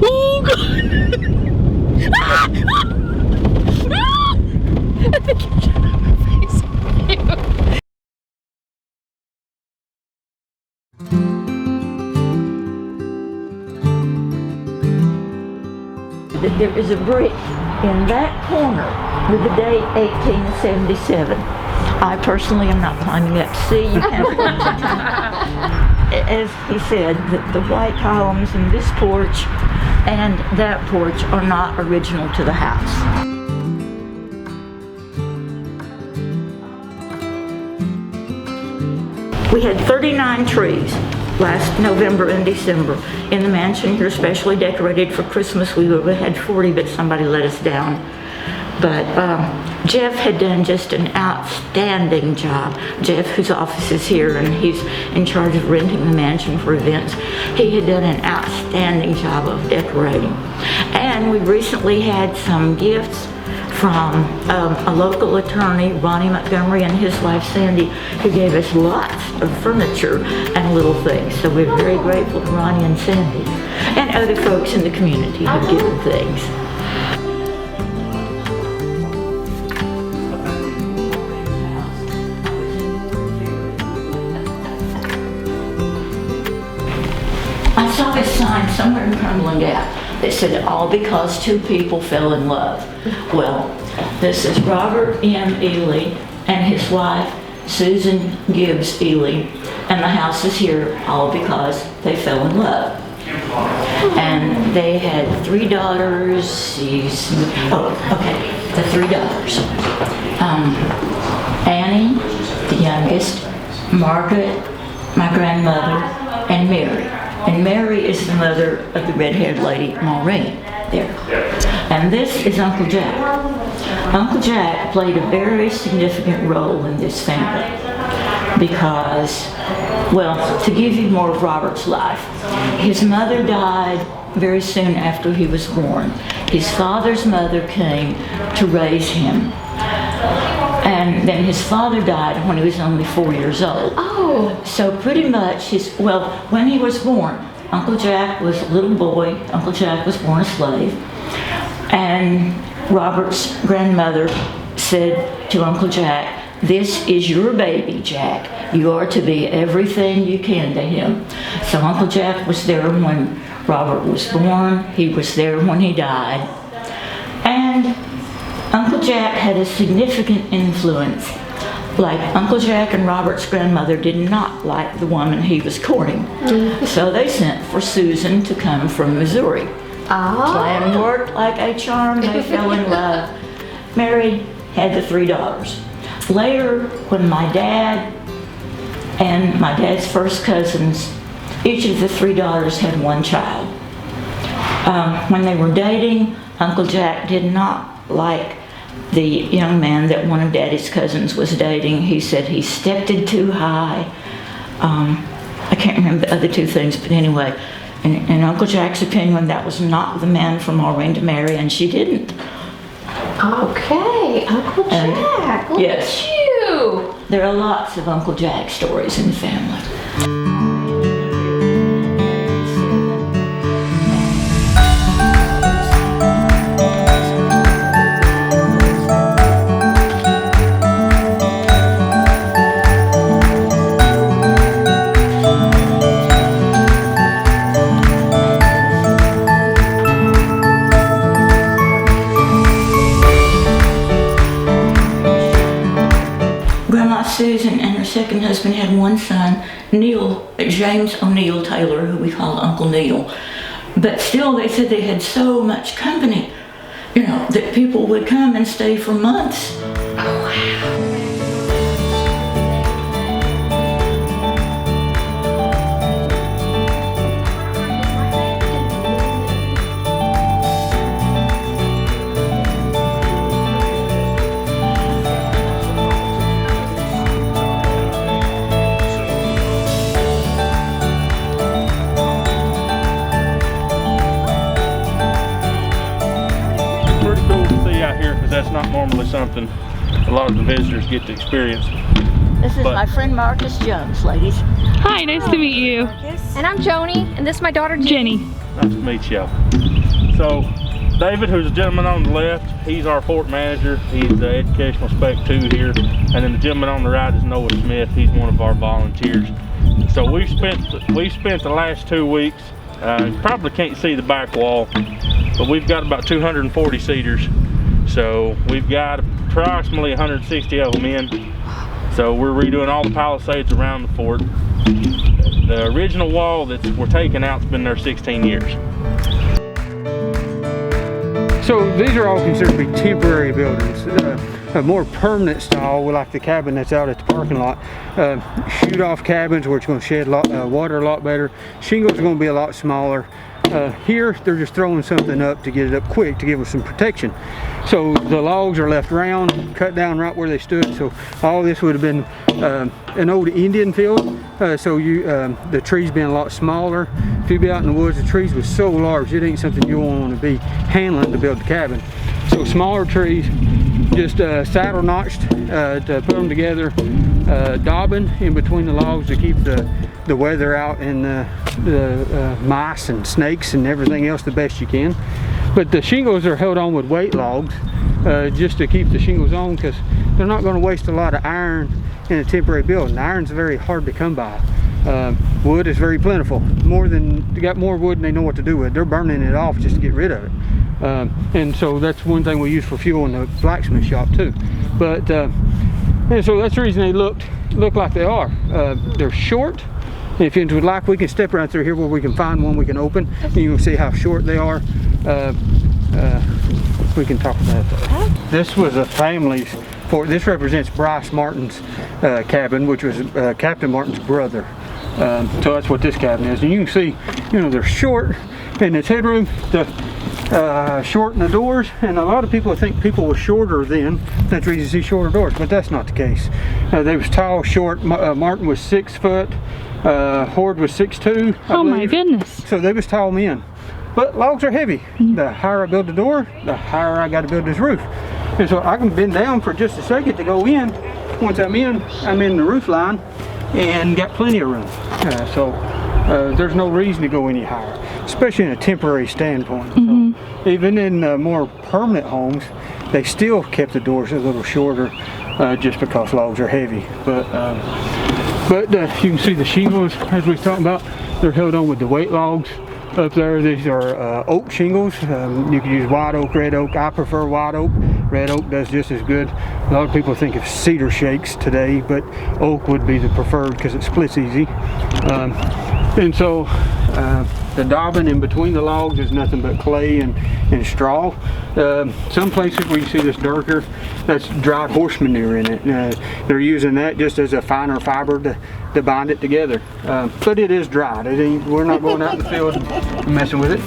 Oh God! I think you shot out my face. There is a brick in that corner with the date 1877. I personally am not climbing up to see. You can. As he said, the white columns in this porch and that porch are not original to the house. We had 39 trees last November and December in the mansion here, specially decorated for Christmas. We would have had 40, but somebody let us down. But Jeff had done just an outstanding job. Jeff, whose office is here, and he's in charge of renting the mansion for events. He had done an outstanding job of decorating. And we recently had some gifts from a local attorney, Ronnie Montgomery, and his wife Sandy, who gave us lots of furniture and little things. So we're very grateful to Ronnie and Sandy and other folks in the community who've given things. I saw this sign somewhere in Cumberland Gap that said, all because two people fell in love. Well, this is Robert M. Ely and his wife, Susan Gibbs Ely, and the house is here all because they fell in love. And they had 3 daughters. The 3 daughters. Annie, the youngest, Margaret, my grandmother, and Mary. And Mary is the mother of the red-haired lady, Maureen, there. And this is Uncle Jack. Uncle Jack played a very significant role in this family because, well, to give you more of Robert's life, his mother died very soon after he was born. His father's mother came to raise him. And then his father died when he was only 4 years old. Oh. So pretty much when he was born, Uncle Jack was a little boy. Uncle Jack was born a slave. And Robert's grandmother said to Uncle Jack, "This is your baby, Jack. You are to be everything you can to him." So Uncle Jack was there when Robert was born. He was there when he died. And Uncle Jack had a significant influence. Like, Uncle Jack and Robert's grandmother did not like the woman he was courting. So they sent for Susan to come from Missouri. Plan worked like a charm. They fell in love. Mary had the 3 daughters. Later, when my dad and my dad's first cousins, each of the 3 daughters had 1 child. When they were dating, Uncle Jack did not like the young man that one of Daddy's cousins was dating. He said he stepped it too high. I can't remember the other 2 things, but anyway, in Uncle Jack's opinion, that was not the man for Maureen to marry, and she didn't. Okay, Uncle Jack, look at you. There are lots of Uncle Jack stories in the family. Susan and her second husband had 1 son, James O'Neill Taylor, who we called Uncle Neil. But still, they said they had so much company, that people would come and stay for months. Oh, wow. That's not normally something a lot of the visitors get to experience. This is my friend Marcus Jones, ladies. Hi, nice to meet you. And I'm Joanie, and this is my daughter Jenny. Jenny. Nice to meet you. So, David, who's the gentleman on the left, he's our fort manager. He's the educational spec 2 here. And then the gentleman on the right is Noah Smith. He's one of our volunteers. So we've spent the last 2 weeks. You probably can't see the back wall, but we've got about 240 seaters. So we've got approximately 160 of them in. So we're redoing all the palisades around the fort. The original wall that we're taking out's been there 16 years. So these are all considered to be temporary buildings. A more permanent style, like the cabin that's out at the parking lot. Shoot-off cabins where it's going to shed water a lot better. Shingles are going to be a lot smaller. Here, they're just throwing something up to get it up quick to give us some protection. So the logs are left round, cut down right where they stood. So all this would have been an old Indian field. The trees being a lot smaller. If you'd be out in the woods, the trees was so large, it ain't something you want to be handling to build the cabin. So smaller trees, just saddle notched to put them together, daubing in between the logs to keep the weather out and the mice and snakes and everything else the best you can. But the shingles are held on with weight logs just to keep the shingles on, because they're not going to waste a lot of iron in a temporary building. Iron's very hard to come by. Wood is very plentiful. They got more wood than they know what to do with. They're burning it off just to get rid of it. And so that's one thing we use for fuel in the blacksmith shop too. But and so that's the reason they look like they are. They're short. If you would like, we can step around through here where we can find one we can open, and you can see how short they are. We can talk about that. This was a family's fort. This represents Bryce Martin's cabin, which was Captain Martin's brother. So that's what this cabin is. And you can see, they're short, and its headroom, short in the doors, and a lot of people think people were shorter then. That's the reason you see shorter doors, but that's not the case. They was tall, short. Martin was 6 foot. Horde was 6'2". Oh my goodness. So they was tall men. But logs are heavy. The higher I build the door, the higher I got to build this roof. And so I can bend down for just a second to go in. Once I'm in the roof line and got plenty of room. So there's no reason to go any higher, especially in a temporary standpoint. So even in more permanent homes, they still kept the doors a little shorter just because logs are heavy. But you can see the shingles, as we were talking about, they're held on with the weight logs. Up there, these are oak shingles. You can use white oak, red oak. I prefer white oak. Red oak does just as good. A lot of people think of cedar shakes today, but oak would be the preferred because it splits easy. And so the daubing in between the logs is nothing but clay and straw. Some places where you see this darker, that's dried horse manure in it. They're using that just as a finer fiber to bind it together. But it is dried. We're not going out in the field and messing with it.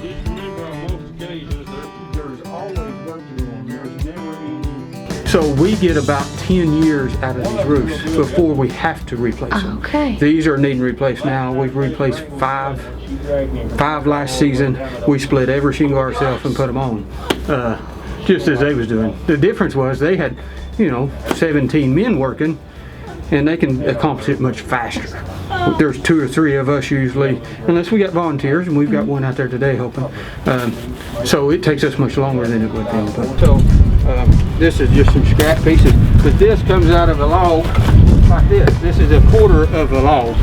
Just remember, on most occasions, there's always work to do on there. There's never any. So we get about 10 years out of these roofs before we have to replace them. Okay. These are needing replaced now. We've replaced five last season. We split every shingle ourselves and put them on, just as they was doing. The difference was they had, 17 men working, and they can accomplish it much faster. There's 2 or 3 of us usually, unless we got volunteers, and we've got one out there today helping. So it takes us much longer than it would then. So this is just some scrap pieces, but this comes out of a log like this. This is a quarter of a log.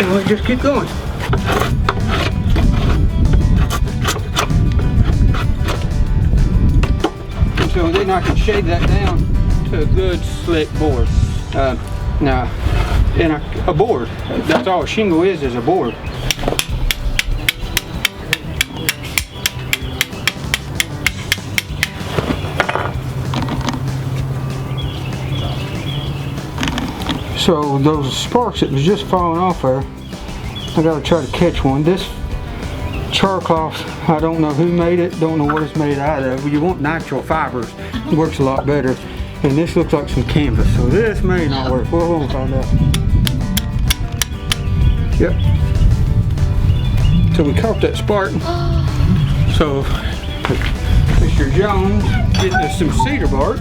And we just keep going. And so then I can shade that down to a good slick board. Now, in a board, that's all a shingle is a board. So those sparks that was just falling off there, I gotta try to catch one. This char cloth, I don't know who made it, don't know what it's made out of. You want natural fibers, it works a lot better. And this looks like some canvas, so this may not work. We'll find out. Yep. So we caught that spark. So Mr. Jones getting us some cedar bark.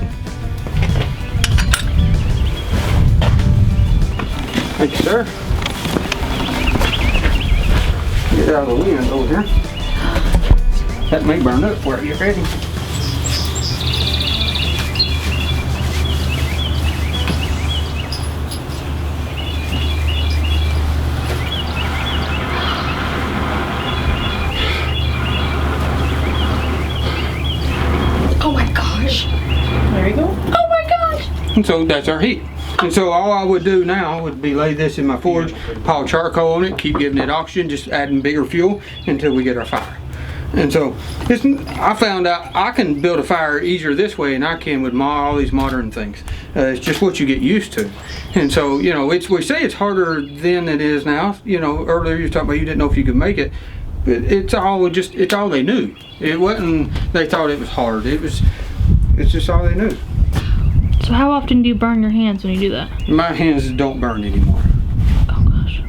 Thank you, sir. Get out of the wind over here. That may burn up for you. Ready? Oh my gosh. There you go. Oh my gosh. And so that's our heat. And so all I would do now would be lay this in my forge, pile charcoal on it, keep giving it oxygen, just adding bigger fuel until we get our fire. And so I found out I can build a fire easier this way than I can with all these modern things. It's just what you get used to. And so, you know, we say it's harder than it is now. You know, earlier you were talking about you didn't know if you could make it. But it's all they knew. It wasn't, they thought it was hard. It's just all they knew. So how often do you burn your hands when you do that? My hands don't burn anymore. Oh gosh.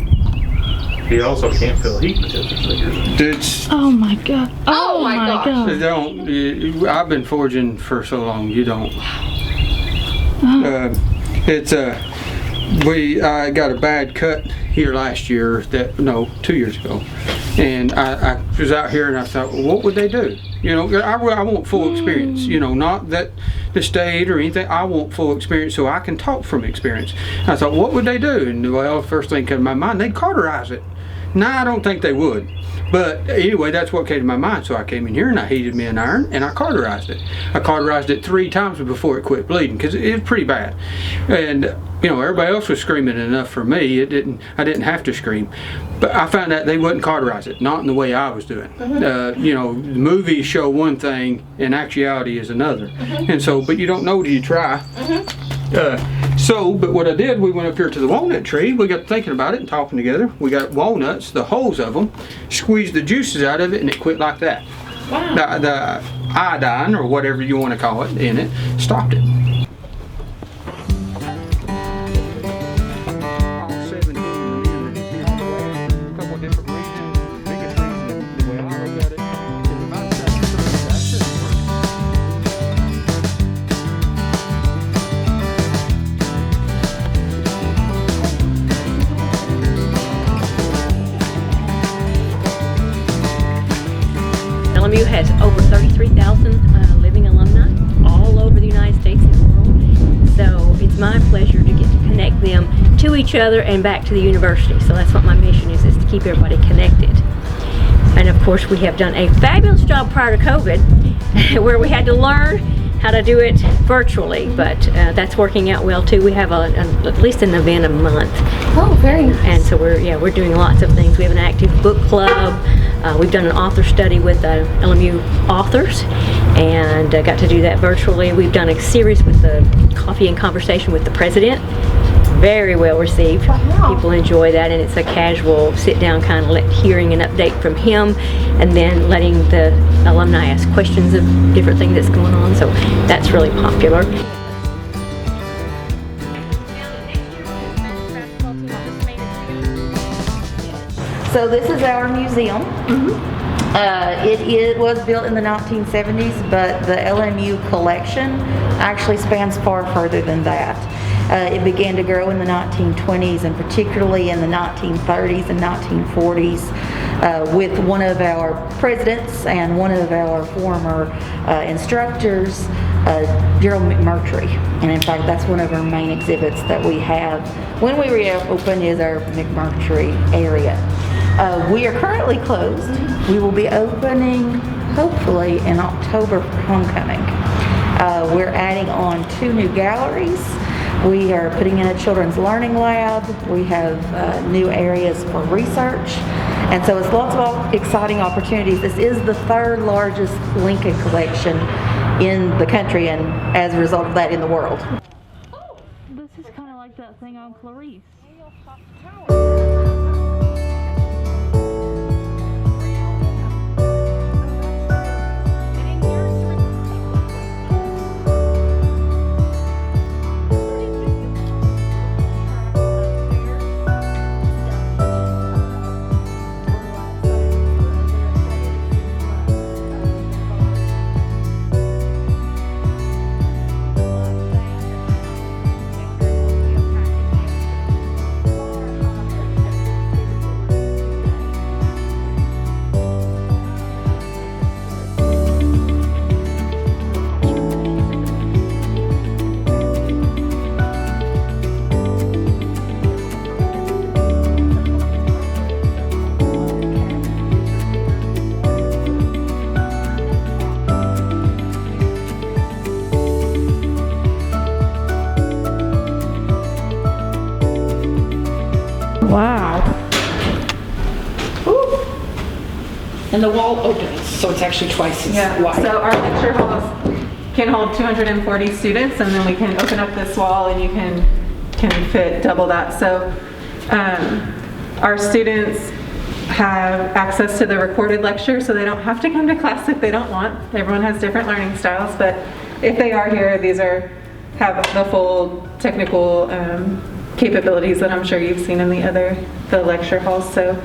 He also can't feel heat because his fingers. It's, Oh my god. Oh my gosh. they don't, I've been forging for so long, you don't. I got a bad cut here last year, 2 years ago. And I was out here and I thought, well, what would they do? You know, I want full experience, you know, not that the state or anything. I want full experience so I can talk from experience. I thought, what would they do? And well, the first thing came to my mind, they'd cauterize it. Now, I don't think they would. But anyway, that's what came to my mind. So I came in here and I heated me an iron and I cauterized it. I cauterized it 3 times before it quit bleeding because it was pretty bad. And you know, everybody else was screaming enough for me. I didn't have to scream. But I found out they wouldn't cauterize it, not in the way I was doing. You know, the movies show one thing and actuality is another. And so, but you don't know till you try. But what I did, we went up here to the walnut tree. We got thinking about it and talking together. We got walnuts, the hulls of them, squeezed the juices out of it, and it quit like that. Wow. The iodine, or whatever you want to call it, in it, stopped it. LMU has over 33,000 living alumni all over the United States and the world. So it's my pleasure to get to connect them to each other and back to the university. So that's what my mission is to keep everybody connected. And of course we have done a fabulous job prior to COVID where we had to learn how to do it virtually, but that's working out well too. We have at least an event a month. Oh, very nice. And so we're doing lots of things. We have an active book club. We've done an author study with LMU authors and got to do that virtually. We've done a series with the Coffee and Conversation with the President. Very well received. Wow. People enjoy that, and it's a casual sit down kind of hearing an update from him and then letting the alumni ask questions of different things that's going on. So that's really popular. So this is our museum. It was built in the 1970s, but the LMU collection actually spans far further than that. It began to grow in the 1920s and particularly in the 1930s and 1940s with one of our presidents and one of our former instructors, Gerald McMurtry. And in fact, that's one of our main exhibits that we have when we reopen is our McMurtry area. We are currently closed. We will be opening hopefully in October for homecoming. We're adding on 2 new galleries. We are putting in a children's learning lab. We have new areas for research. And so it's lots of exciting opportunities. This is the 3rd largest Lincoln collection in the country and as a result of that in the world. This is kind of like that thing on Clarice. Wow. Ooh. And the wall opens, so it's actually twice as wide. So our lecture halls can hold 240 students, and then we can open up this wall and you can fit double that. So our students have access to the recorded lecture, so they don't have to come to class if they don't want. Everyone has different learning styles, but if they are here, these have the full technical capabilities that I'm sure you've seen in the lecture halls. So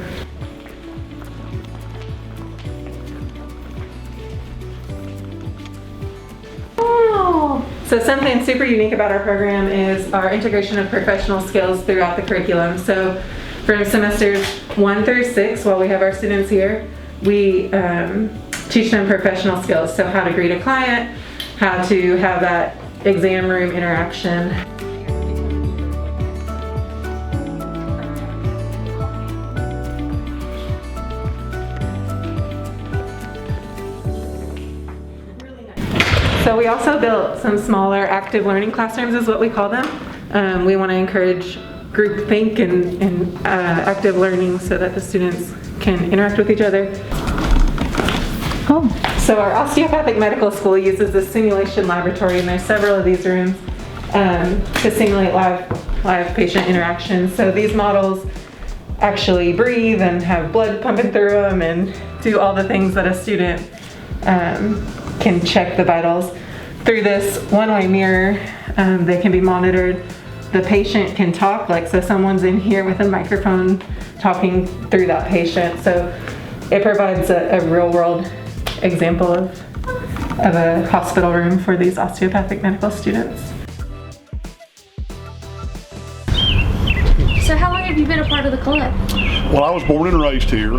something super unique about our program is our integration of professional skills throughout the curriculum. So from semesters 1 through 6, while we have our students here, we teach them professional skills. So how to greet a client, how to have that exam room interaction. So we also built some smaller active learning classrooms is what we call them. We want to encourage group think and active learning so that the students can interact with each other. So our osteopathic medical school uses this simulation laboratory, and there's several of these rooms to simulate live patient interactions. So these models actually breathe and have blood pumping through them and do all the things that a student can check the vitals. Through this one-way mirror, they can be monitored. The patient can talk, so someone's in here with a microphone talking through that patient. So it provides a real-world example of a hospital room for these osteopathic medical students. So how long have you been a part of the club? Well, I was born and raised here.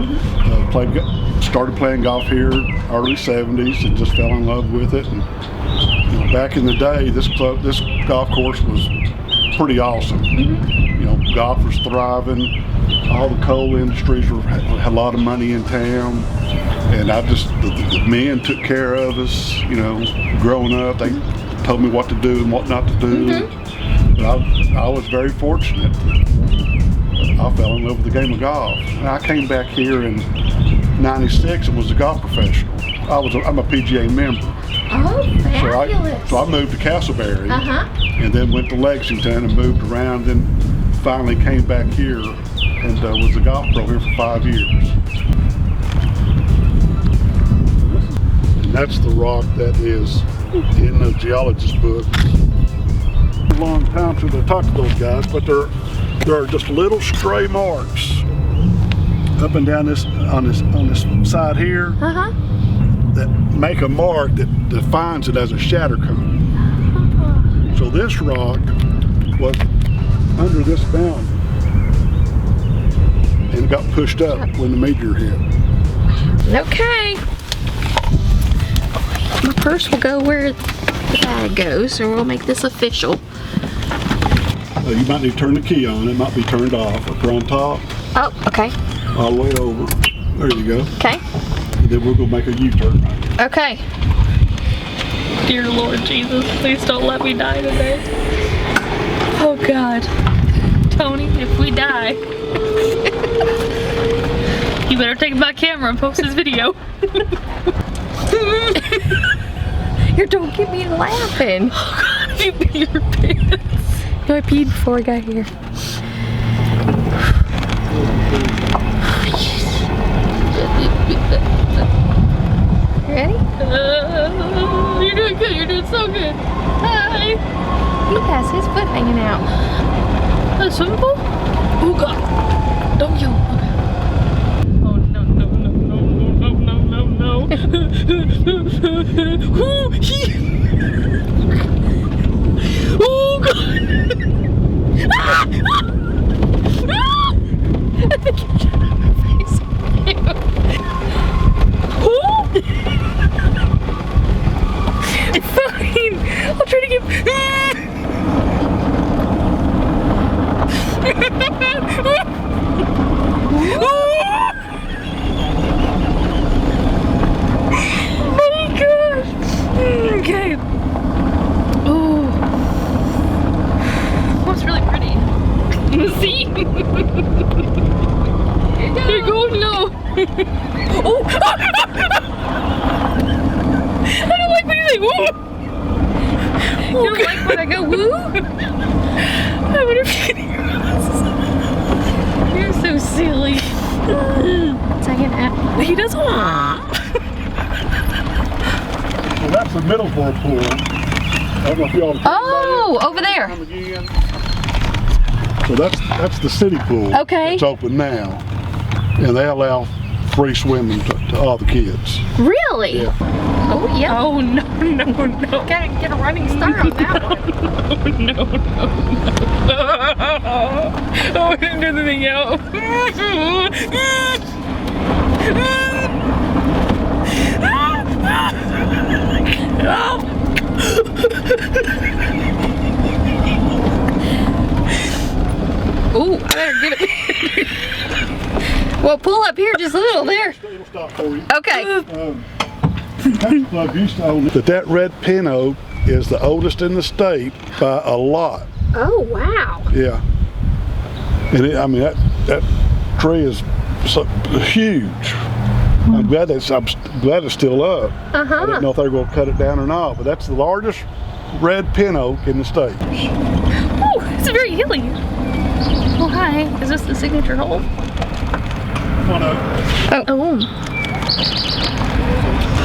Started playing golf here early 70s and just fell in love with it. And, back in the day, this golf course was pretty awesome. Golf was thriving. All the coal industries had a lot of money in town, and the men took care of us. Growing up, they told me what to do and what not to do. But I was very fortunate. I fell in love with the game of golf. And I came back here in '96 and was a golf professional. I'm a PGA member. Oh, fabulous. So I moved to Castleberry, and then went to Lexington and moved around, and finally came back here and was a golf pro here for 5 years. And that's the rock that is in the geologist book. A long time since I talked to those guys, but there are just little stray marks up and down on this side here that make a mark that defines it as a shatter cone. So this rock was under this boundary and got pushed up when the meteor hit. Okay. My purse will go where the bag goes, so we'll make this official. You might need to turn the key on. It might be turned off or on top. Oh, okay. All the way over. There you go. Okay. And then we're going to make a U-turn right here. Okay. Dear Lord Jesus, please don't let me die today. Oh God. Tony, if we die, you better take my camera and post this video. Don't get me laughing. Oh God, you pee your pants. No, I peed before I got here. Ready? You're doing good. You're doing so good. Hi. He has his foot hanging out. A swimming pool? Oh God. Don't you? Okay. Oh no no no no no no no no no. Oh God. I think you shot out my face. Fine. I'll try to get. Oh my gosh. Okay. Oh. That's really pretty. See? Here goes no. Oh! I don't like when you say woo. You don't like when I go woo? I wonder if you can hear us. You're so silly. Second half. He does. Well, that's the Middlesboro pool. I don't know if y'all. Oh, over there. Again. So that's the city pool. Okay. It's open now, and they allow free swimming to all the kids. Really? Yeah. Oh, yeah. Oh no. Gotta get a running start on that one. No. Oh, I didn't do the thing out. Ooh, I better get it. Well, pull up here just a little there. It'll stop for you. Okay. Country Club used to own it. That red pin oak is the oldest in the state by a lot. Oh, wow. Yeah. And I mean that tree is so huge. I'm glad it's still up. I didn't know if they were going to cut it down or not, but that's the largest red pin oak in the state. Oh, it's very hilly. Oh, hi. Is this the signature hole? Oh.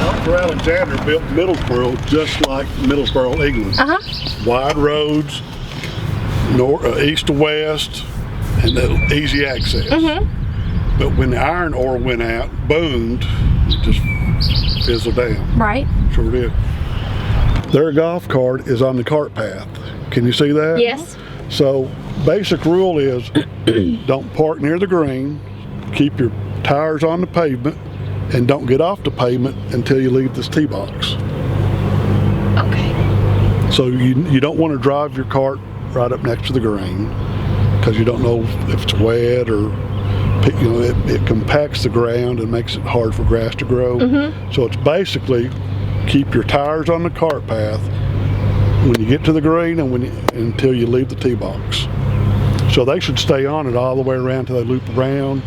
Arthur Alexander built Middlesboro just like Middlesboro, England. Wide roads, east to west, and easy access. But when the iron ore went out, boomed, it just fizzled down. Right. Sure did. Their golf cart is on the cart path. Can you see that? Yes. So basic rule is don't park near the green, keep your tires on the pavement, and don't get off the pavement until you leave this tee box. Okay. So you don't want to drive your cart right up next to the green because you don't know if it's wet or it compacts the ground and makes it hard for grass to grow. So it's basically keep your tires on the cart path when you get to the green and until you leave the tee box. So they should stay on it all the way around till they loop around.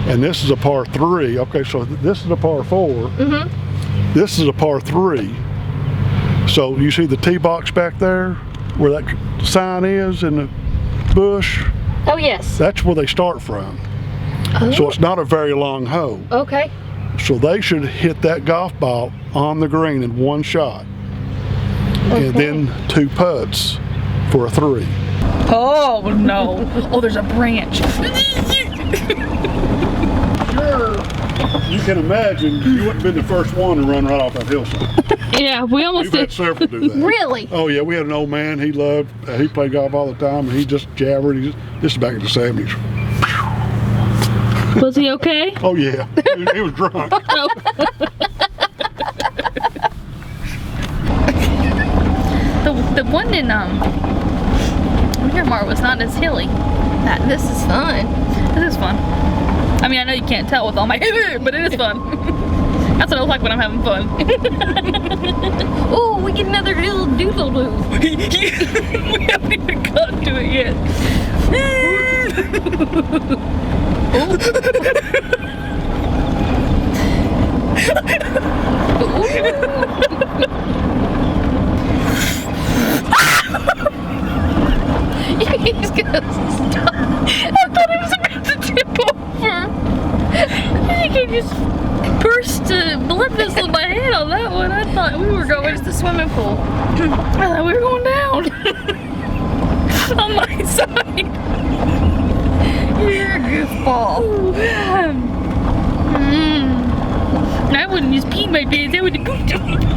And this is a par 3. Okay, so this is a par 4. This is a par 3. So you see the tee box back there where that sign is in the bush? Oh, yes. That's where they start from. So it's not a very long hole. Okay. So they should hit that golf ball on the green in one shot. And then 2 putts for a 3. Oh no. Oh, there's a branch. Sure. You can imagine you wouldn't have been the first one to run right off that hillside. Yeah, we almost We've had did. several do that. Really? Oh yeah, we had an old man, he played golf all the time, and he just jabbered. This is back in the 70s. Was he okay? Oh yeah, he was drunk. The one in Miramar was not as hilly. This is fun. This is fun. I mean, I know you can't tell with all my but it is fun. That's what I like when I'm having fun. Oh, we get another little doodle-doo. We haven't even gotten to it yet. He's gonna stop. I thought it was about to tip over. I think I just burst a blood vessel in my head on that one. I thought we were going to the swimming pool. I thought we were going down. On my side. You're a goofball. I wouldn't just pee my pants, I would have pooped on my pants.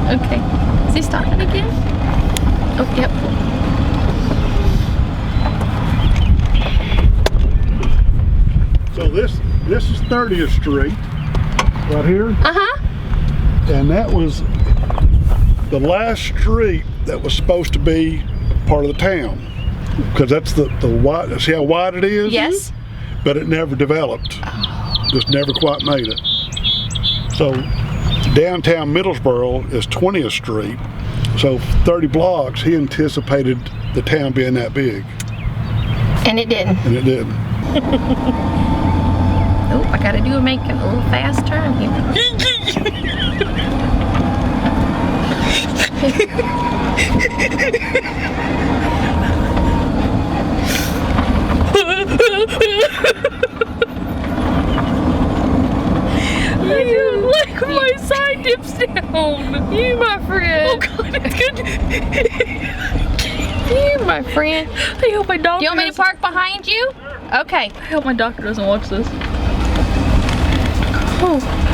Okay. Is he starting again? Oh, yep. So this is 30th Street, right here. And that was the last street that was supposed to be part of the town. Because that's the wide, see how wide it is? Yes. But it never developed. Just never quite made it. So downtown Middlesboro is 20th Street, So 30 blocks, he anticipated the town being that big, And it didn't. and it didn't. Oh, I gotta make a little fast turn here. I don't like when my side dips down. You, my friend. Oh God, it's good. You, my friend. I hope my doctor. Do you want me to park behind you? Okay. I hope my doctor doesn't watch this. Oh.